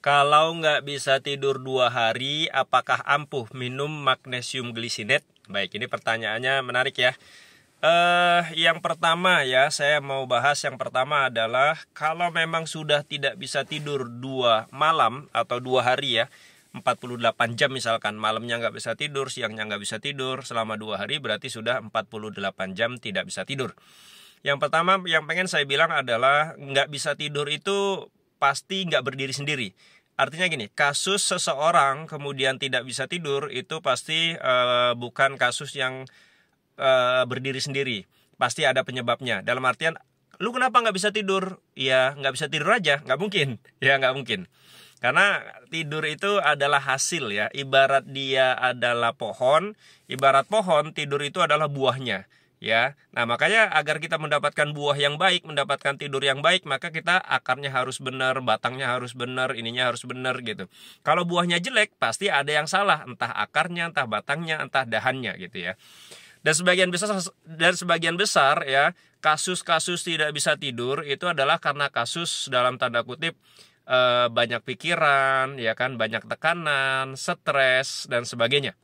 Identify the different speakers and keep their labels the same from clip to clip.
Speaker 1: Kalau nggak bisa tidur 2 hari, apakah ampuh minum magnesium glycinate? Baik, ini pertanyaannya menarik ya. Yang pertama ya, saya mau bahas yang pertama adalah kalau memang sudah tidak bisa tidur 2 malam atau 2 hari ya, 48 jam misalkan, malamnya nggak bisa tidur, siangnya nggak bisa tidur, selama 2 hari berarti sudah 48 jam tidak bisa tidur. Yang pertama yang pengen saya bilang adalah nggak bisa tidur itu pasti nggak berdiri sendiri. Artinya gini, kasus seseorang kemudian tidak bisa tidur itu pasti bukan kasus yang berdiri sendiri. Pasti ada penyebabnya. Dalam artian, lu kenapa nggak bisa tidur? Ya nggak bisa tidur aja, nggak mungkin. Ya nggak mungkin. Karena tidur itu adalah hasil ya. Ibarat dia adalah pohon, ibarat pohon, tidur itu adalah buahnya. Ya, nah makanya agar kita mendapatkan buah yang baik, mendapatkan tidur yang baik, maka kita akarnya harus benar, batangnya harus benar, ininya harus benar gitu. Kalau buahnya jelek, pasti ada yang salah, entah akarnya, entah batangnya, entah dahannya gitu ya. Dan sebagian besar ya, kasus-kasus tidak bisa tidur itu adalah karena kasus dalam tanda kutip banyak pikiran, ya kan, banyak tekanan, stres dan sebagainya.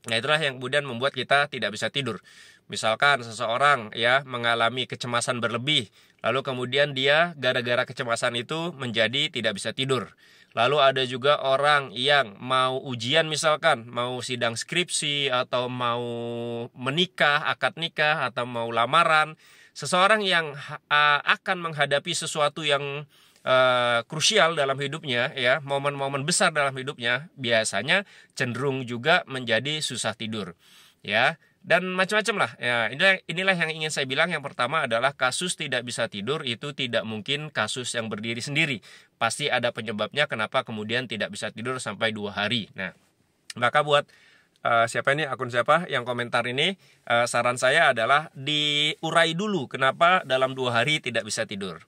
Speaker 1: Nah, itulah yang kemudian membuat kita tidak bisa tidur. Misalkan seseorang ya mengalami kecemasan berlebih, lalu kemudian dia gara-gara kecemasan itu menjadi tidak bisa tidur. Lalu ada juga orang yang mau ujian misalkan, mau sidang skripsi atau mau menikah, akad nikah atau mau lamaran. Seseorang yang akan menghadapi sesuatu yang krusial dalam hidupnya ya, momen-momen besar dalam hidupnya, biasanya cenderung juga menjadi susah tidur ya, dan macam-macam lah ya. Inilah yang ingin saya bilang. Yang pertama adalah kasus tidak bisa tidur itu tidak mungkin kasus yang berdiri sendiri, pasti ada penyebabnya kenapa kemudian tidak bisa tidur sampai 2 hari. Nah, maka buat siapa ini, akun siapa yang komentar ini, saran saya adalah diurai dulu kenapa dalam 2 hari tidak bisa tidur.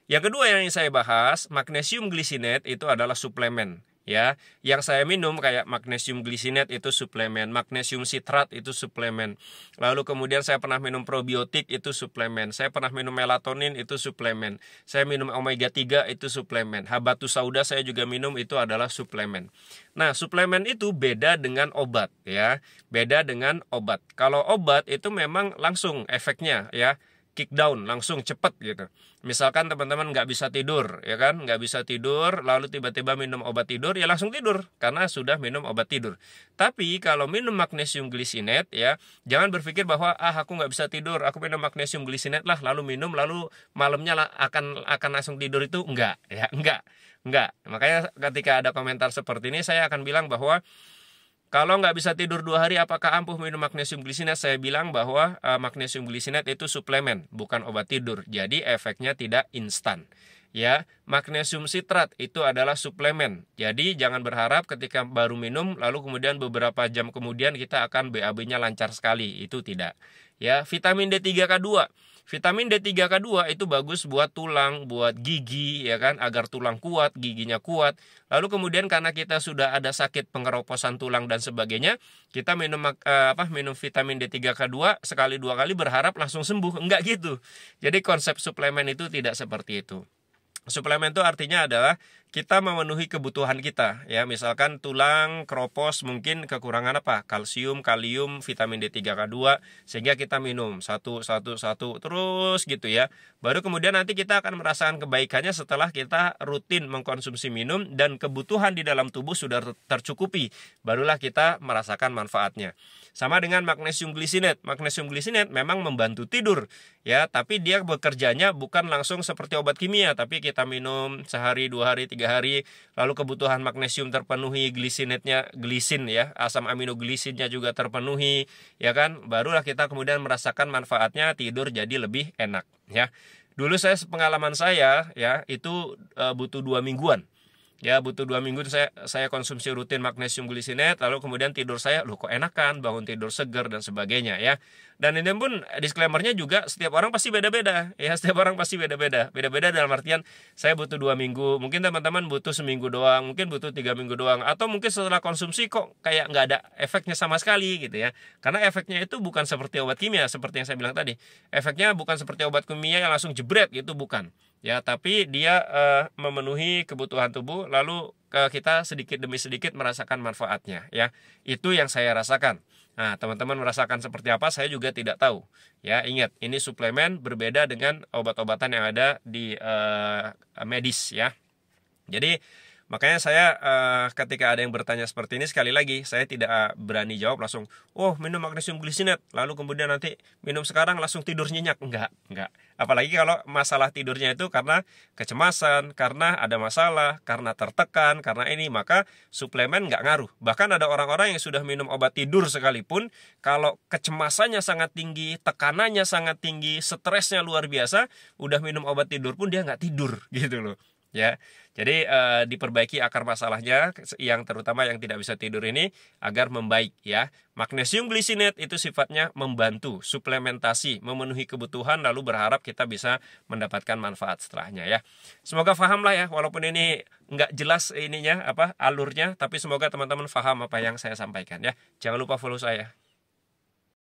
Speaker 1: Yang kedua yang ingin saya bahas, magnesium glycinate itu adalah suplemen ya. Yang saya minum kayak magnesium glycinate itu suplemen, magnesium citrat itu suplemen. Lalu kemudian saya pernah minum probiotik itu suplemen. Saya pernah minum melatonin itu suplemen. Saya minum omega 3 itu suplemen. Habatus sauda saya juga minum, itu adalah suplemen. Nah, suplemen itu beda dengan obat ya. Beda dengan obat. Kalau obat itu memang langsung efeknya ya, kick down, langsung cepat gitu. Misalkan teman-teman nggak bisa tidur, ya kan, nggak bisa tidur, lalu tiba-tiba minum obat tidur, ya langsung tidur, karena sudah minum obat tidur. Tapi kalau minum magnesium glycinate, ya, jangan berpikir bahwa, aku nggak bisa tidur, aku minum magnesium glycinate lah, lalu minum, lalu malamnya akan langsung tidur, itu enggak, ya, enggak. Makanya ketika ada komentar seperti ini, saya akan bilang bahwa, kalau nggak bisa tidur 2 hari, apakah ampuh minum magnesium glycinate? Saya bilang bahwa magnesium glycinate itu suplemen, bukan obat tidur. Jadi efeknya tidak instan. Ya, magnesium citrat itu adalah suplemen. Jadi jangan berharap ketika baru minum, lalu kemudian beberapa jam kemudian kita akan BAB-nya lancar sekali. Itu tidak. Ya, vitamin D3K2. Vitamin D3K2 itu bagus buat tulang, buat gigi, ya kan, agar tulang kuat, giginya kuat. Lalu kemudian karena kita sudah ada sakit pengeroposan tulang dan sebagainya, kita minum vitamin D3K2 sekali 2 kali berharap langsung sembuh. Enggak gitu. Jadi konsep suplemen itu tidak seperti itu. Suplemen itu artinya adalah kita memenuhi kebutuhan kita ya. Misalkan tulang keropos mungkin kekurangan apa? Kalsium, kalium, vitamin D3K2, sehingga kita minum satu terus gitu ya. Baru kemudian nanti kita akan merasakan kebaikannya setelah kita rutin mengkonsumsi minum dan kebutuhan di dalam tubuh sudah tercukupi. Barulah kita merasakan manfaatnya. Sama dengan magnesium glycinate. Magnesium glycinate memang membantu tidur ya, tapi dia bekerjanya bukan langsung seperti obat kimia, tapi kita minum sehari, 2 hari, 3 hari, lalu kebutuhan magnesium terpenuhi, glisin ya, asam aminoglisinnya juga terpenuhi, ya kan, barulah kita kemudian merasakan manfaatnya, tidur jadi lebih enak ya. Dulu pengalaman saya ya, itu butuh 2 mingguan. Ya, butuh 2 minggu saya konsumsi rutin magnesium glycinate, lalu kemudian tidur saya, kok enakan, bangun tidur segar dan sebagainya ya. Dan ini pun disclaimernya juga setiap orang pasti beda-beda ya, setiap orang pasti beda-beda. Beda-beda dalam artian saya butuh 2 minggu, mungkin teman-teman butuh seminggu doang, mungkin butuh 3 minggu doang, atau mungkin setelah konsumsi kok kayak nggak ada efeknya sama sekali gitu ya. Karena efeknya itu bukan seperti obat kimia, seperti yang saya bilang tadi. Efeknya bukan seperti obat kimia yang langsung jebret gitu, bukan. ya, tapi dia memenuhi kebutuhan tubuh, lalu kita sedikit demi sedikit merasakan manfaatnya, ya. Itu yang saya rasakan. Nah, teman-teman merasakan seperti apa saya juga tidak tahu. Ya, ingat, ini suplemen berbeda dengan obat-obatan yang ada di medis, ya. Jadi makanya saya ketika ada yang bertanya seperti ini, sekali lagi saya tidak berani jawab langsung, oh minum magnesium glycinate, lalu kemudian nanti minum sekarang langsung tidur nyenyak. Enggak. Apalagi kalau masalah tidurnya itu karena kecemasan, karena ada masalah, karena tertekan, karena ini, maka suplemen nggak ngaruh. Bahkan ada orang-orang yang sudah minum obat tidur sekalipun, kalau kecemasannya sangat tinggi, tekanannya sangat tinggi, stresnya luar biasa, udah minum obat tidur pun dia nggak tidur gitu loh. Ya, jadi diperbaiki akar masalahnya yang terutama yang tidak bisa tidur ini agar membaik, ya. Magnesium glycinate itu sifatnya membantu, suplementasi, memenuhi kebutuhan, lalu berharap kita bisa mendapatkan manfaat setelahnya, ya. Semoga paham lah ya, walaupun ini nggak jelas ininya alurnya, tapi semoga teman-teman paham apa yang saya sampaikan, ya. Jangan lupa follow saya.